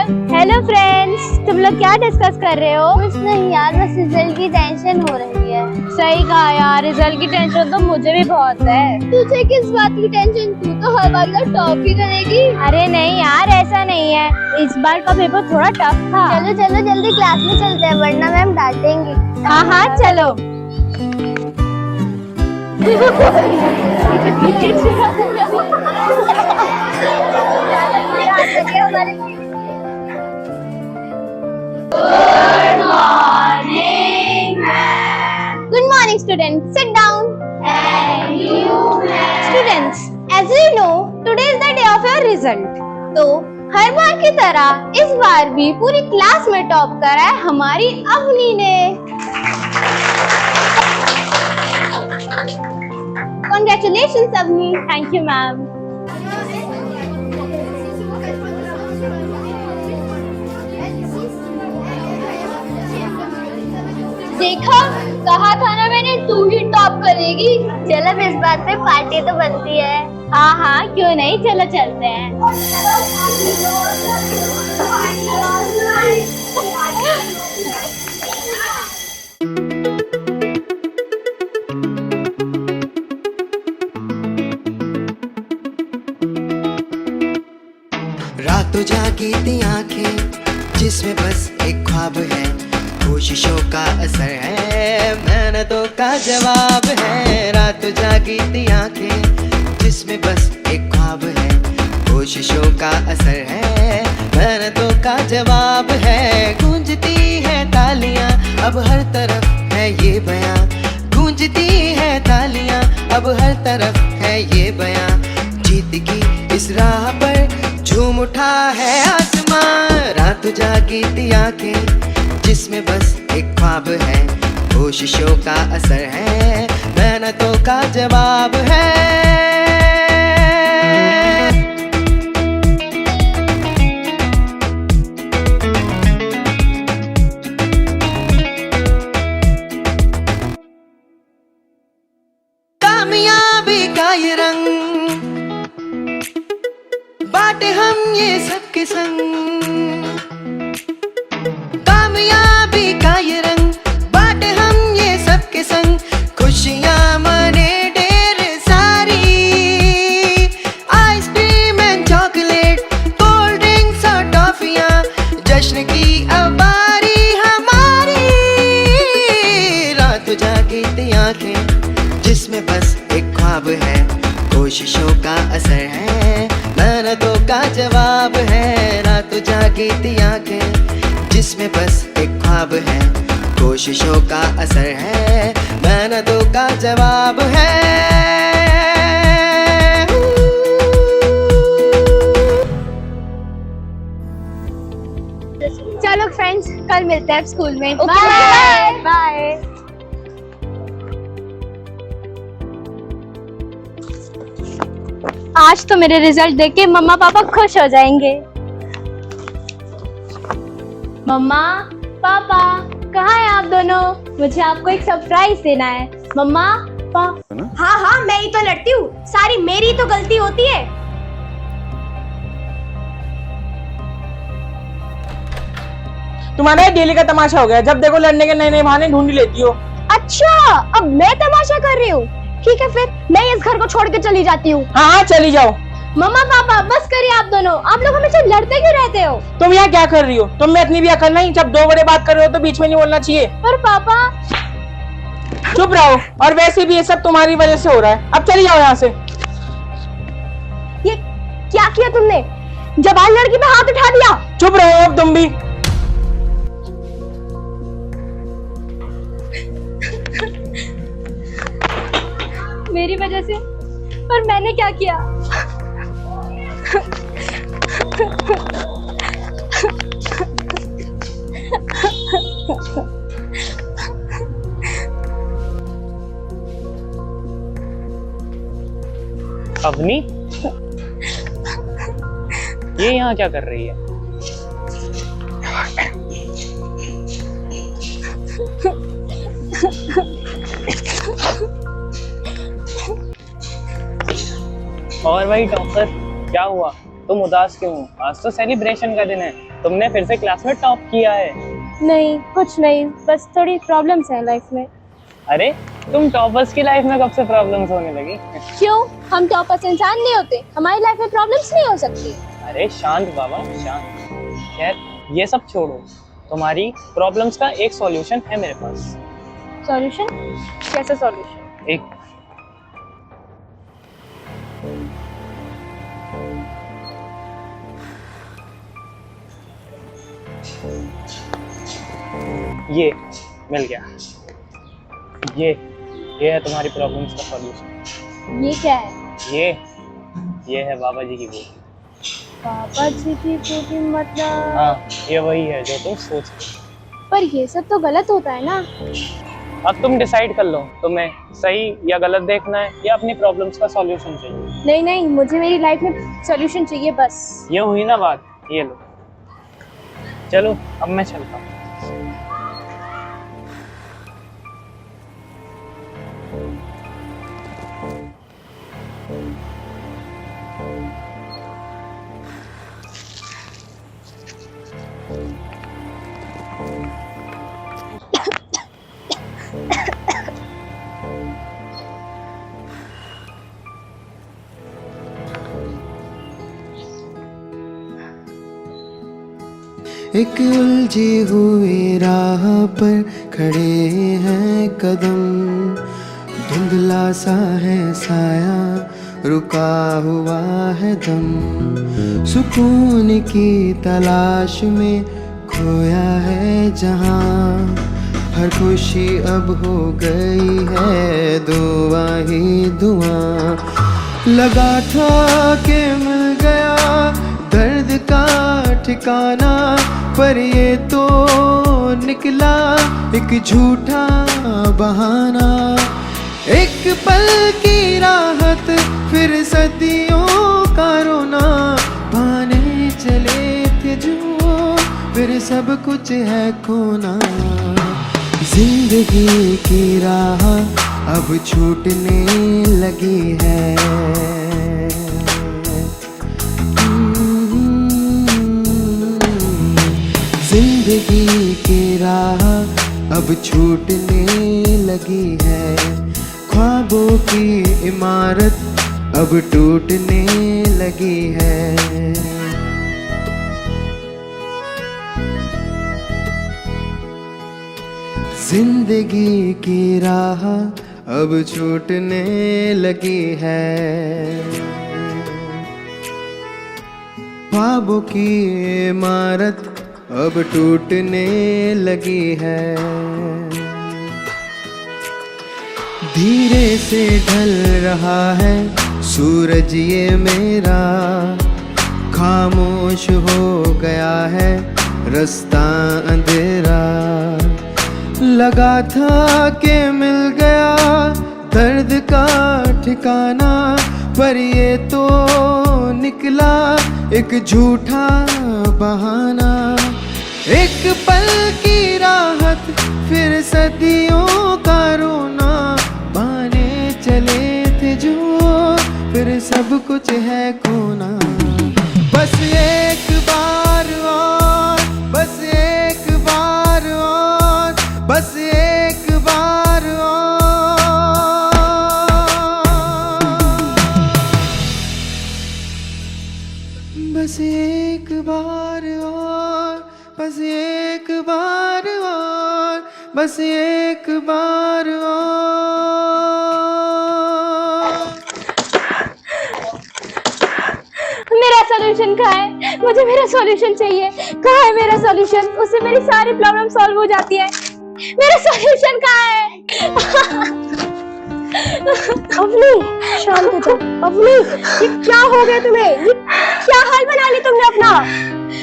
Teacher. Hello friends, तुम लोग क्या डिस्कस कर रहे हो? कुछ नहीं यार, बस रिजल्ट की टेंशन हो रही है। सही कहा यार, रिजल्ट की टेंशन तो मुझे भी बहुत है। तुझे किस बात की टेंशन? तू तो हर बार टॉप ही करेगी। अरे नहीं यार, ऐसा नहीं है, इस बार का पेपर थोड़ा टफ था। चलो चलो जल्दी क्लास में चलते हैं, वरना मैम डांटेंगी। हाँ हाँ चलो। Good morning, students. Sit down. Thank you, ma'am. Students, as you know, today is the day of your result. तो हर बार की तरह इस बार भी पूरी क्लास में टॉप करा है हमारी अवनी ने। Congratulations, Avani. Thank you ma'am. देखा, कहा था ना मैंने, तू ही टॉप करेगी। चलो इस बात पे पार्टी तो बनती है। हाँ हाँ क्यों नहीं, चलो चलते हैं। रातों जागी थी आंखें जिसमें बस एक ख्वाब है, कोशिशों का असर है, मेहनतों का जवाब है। रातों जागी थी आंखें जिसमें बस एक ख्वाब है, कोशिशों का असर है, मेहनतों का जवाब है। गूंजती है तालियां अब हर तरफ है ये बयां, गूंजती है तालियां अब हर तरफ है ये बयां। जीत की इस राह पर झूम उठा है आसमां। रात जागी थी आंखें जिसमें बस एक ख्वाब है, कोशिशों का असर है, मेहनतों का जवाब है। कामयाबी का ये रंग बाटे हम ये सबके संग, कामयाबी का ये रंग बाटे हम ये सबके संग। खुशियां मने ढेर सारी, ice cream and chocolate, cold drinks और टॉफियां, जश्न की अब बारी हमारी। रात जागी थी आंखें जिसमें बस एक ख्वाब है, कोशिशों का असर है, मेहनतों का जवाब है। रात जागी थी आंखें जिसमें बस एक ख्वाब है, कोशिशों का असर है, मेहनतों का जवाब है। चलो फ्रेंड्स, कल मिलते हैं स्कूल में। Bye bye. आज तो मेरे रिजल्ट देख के मम्मा पापा खुश हो जाएंगे। मम्मा पापा कहाँ हैं आप दोनों? मुझे आपको एक सरप्राइज देना है। मम्मा पापा। हाँ हाँ, मैं ही तो लड़ती हूँ, सारी मेरी तो गलती होती है। तुम्हारा डेली का तमाशा हो गया, जब देखो लड़ने के नए नए बहाने ढूंढ लेती हो। अच्छा, अब मैं तमाशा कर रही हूँ। ठीक है, फिर मैं इस घर को छोड़ के चली जाती हूँ। हाँ हाँ चली जाओ। मम्मा पापा बस करिए, आप दोनों, आप लोग हमेशा लड़ते क्यों रहते हो? तुम यहाँ क्या कर रही हो? तुम में इतनी भी अकल नहीं, जब दो बड़े बात कर रहे हो तो बीच में नहीं बोलना चाहिए। पर पापा। चुप रहो, और वैसे भी ये सब तुम्हारी वजह से हो रहा है। अब चली जाओ यहाँ से। ये क्या किया तुमने? जवान लड़की पे हाथ उठा दिया। चुप रहो अब तुम भी। मेरी वजह से? पर मैंने क्या किया? अवनी, ये यहाँ क्या कर रही है? और भाई डॉक्टर, क्या हुआ? तुम उदास क्यों हो? आज तो सेलिब्रेशन का दिन है, तुमने फिर से क्लास में टॉप किया है। नहीं, कुछ नहीं, बस थोड़ी प्रॉब्लम्स हैं लाइफ में। अरे तुम टॉपर्स की लाइफ में कब से प्रॉब्लम्स होने लगी? क्यों? हम टॉपर्स इंसान नहीं होते? हमारी लाइफ में प्रॉब्लम्स नहीं हो सकती? अरे शांत बाबा शांत। खैर ये सब छोड़ो, तुम्हारी प्रॉब्लम्स का एक सॉल्यूशन है मेरे पास। सॉल्यूशन? कैसा सॉल्यूशन? एक ये मिल गया। ये है तुम्हारी प्रॉब्लम्स का सॉल्यूशन। ये क्या है? ये है बाबा जी की बोली। पापा जी की बोली मतलब? हाँ ये वही है जो तुम सोच रहे हो। पर ये सब तो गलत होता है ना। अब तुम डिसाइड कर लो, तुम्हें सही या गलत देखना है या अपनी प्रॉब्लम्स का सॉल्यूशन चाहिए। नहीं नहीं, मुझे मेरी लाइफ में सॉल्यूशन चाहिए बस। ये हुई ना बात, ये लो। चलो अब मैं चलता हूँ। एक उलझी हुई राह पर खड़े हैं कदम, धुंधला सा है साया, रुका हुआ है दम, सुकून की तलाश में खोया है जहां, हर खुशी अब हो गई है दुआ ही दुआ, लगा था कि मिल गया दर्द का ठिकाना, पर ये तो निकला एक झूठा बहाना, एक पल की राहत फिर सदियों का रोना, पाने चले थे जो फिर सब कुछ है खोना, जिंदगी की राह अब छूटने लगी है, जिंदगी की राह अब छूटने लगी है, ख्वाबों की इमारत अब टूटने लगी है, जिंदगी की राह अब छूटने लगी है, ख्वाबों की इमारत अब टूटने लगी है, धीरे से ढल रहा है सूरज ये मेरा, खामोश हो गया है रास्ता अंधेरा, लगा था कि मिल गया दर्द का ठिकाना, पर ये तो निकला एक झूठा बहाना, एक पल की राहत फिर सदियों का रोना, बहाने चले थे जो फिर सब कुछ है खोना, बस एक बार और, बस एक बार और, बस एक बार और, बस एक बार और, बस एक बार और, बस एक बार और, मेरा सॉल्यूशन कहाँ है? मुझे मेरा सॉल्यूशन चाहिए। कहाँ है मेरा सॉल्यूशन? उससे मेरी सारी प्रॉब्लम सॉल्व हो जाती है। मेरा सॉल्यूशन कहाँ है? अवनी शांत हो जाओ। अवनी ये क्या हो गया तुम्हें? ये क्या हाल बना ली तुमने अपना?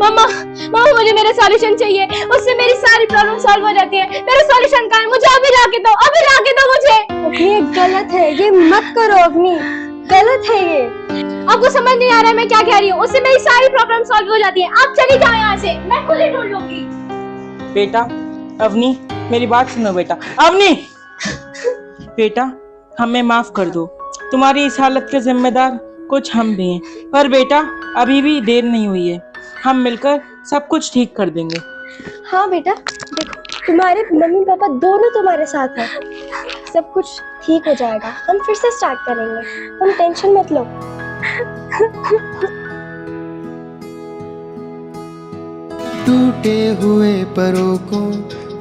मम्मा मम्मा मुझे मेरा सॉल्यूशन चाहिए, उससे मेरी सारी प्रॉब्लम सॉल्व हो जाती है। मेरा सॉल्यूशन कहाँ है? मुझे अभी लाके दो, अभी लाके दो मुझे। ये गलत है, ये मत करो अग्नि, गलत है ये। आपको समझ नहीं आ रहा है मैं क्या कह रही हूँ? उससे मेरी सारी प्रॉब्लम सॉल्व हो जाती है। आप चली जाओ यहाँ से, मैं खुद ही ढूंढ लूंगी। बेटा अवनी मेरी बात सुनो बेटा। अवनी बेटा हमें माफ कर दो, तुम्हारी इस हालत के जिम्मेदार कुछ हम भी हैं। पर बेटा अभी भी देर नहीं हुई है, हम मिलकर सब कुछ ठीक कर देंगे। हाँ बेटा, देखो तुम्हारे मम्मी पापा दोनों तुम्हारे साथ हैं। सब कुछ ठीक हो जाएगा, हम फिर से स्टार्ट करेंगे, तुम टेंशन मत लो। टूटे हुए परों को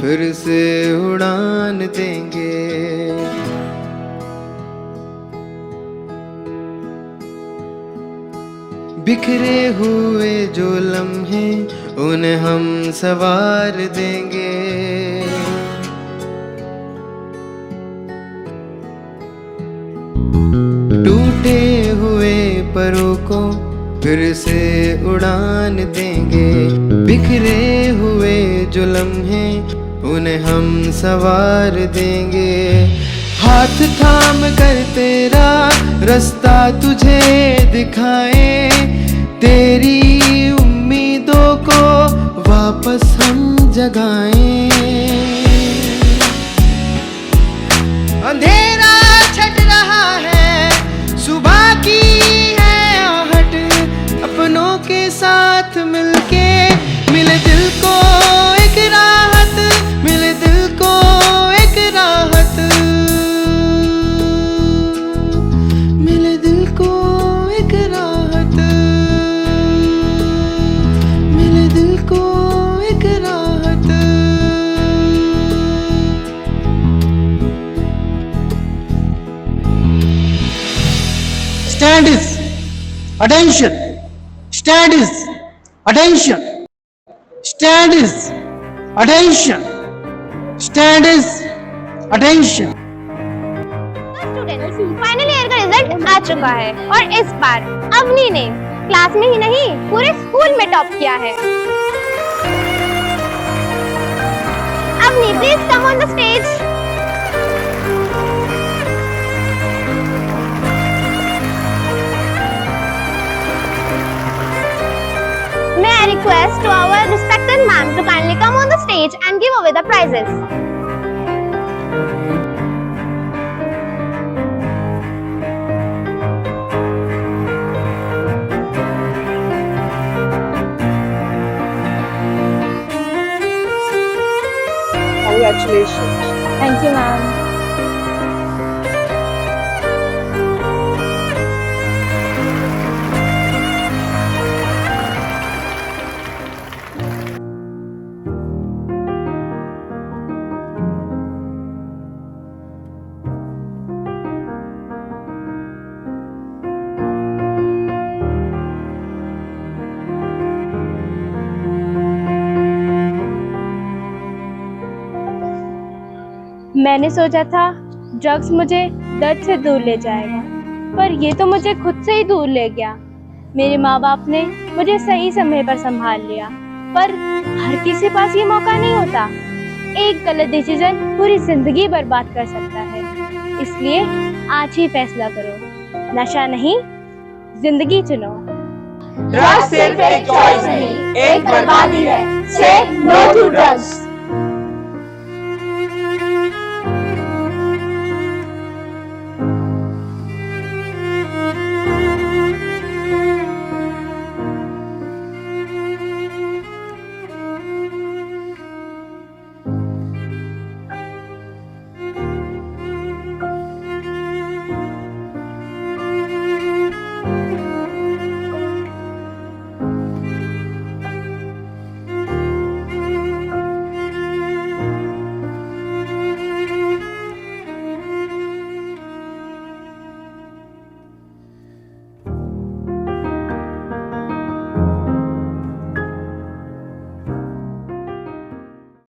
फिर से उड़ान देंगे। बिखरे हुए जो लम्हे उन्हें हम सवार देंगे। टूटे हुए परों को फिर से उड़ान देंगे। बिखरे हुए जो लम्हे उन्हें हम सवार देंगे। हाथ थाम कर तेरा रास्ता तुझे दिखाएं, तेरी उम्मीदों को वापस हम जगाएं। अंधेरा छट रहा है, सुबह की है आहट, अपनों के साथ मिलके मिले दिल को एक राहत, मिले दिल को एक राहत, मिले दिल को एक राहत, मिले दिल को एक राहत। Stand is attention. Stand is attention. Stand is attention. Stand is attention. Students, final year का रिजल्ट आ चुका है और इस बार अवनी ने क्लास में ही नहीं पूरे स्कूल में टॉप किया है। Avani, please come on the stage. May I request to our respected ma'am to kindly come on the stage and give away the prizes. Congratulations. Thank you ma'am. मैंने सोचा था ड्रग्स मुझे दर्द से दूर ले जाएगा, पर ये तो मुझे खुद से ही दूर ले गया। मेरे माँ बाप ने मुझे सही समय पर संभाल लिया, पर हर किसी के पास ये मौका नहीं होता। एक गलत डिसीजन पूरी जिंदगी बर्बाद कर सकता है, इसलिए आज ही फैसला करो, नशा नहीं जिंदगी चुनो। ड्रग्स सिर्फ एक चॉइस नहीं, एक बर्बादी है। से नो टू ड्रग्स।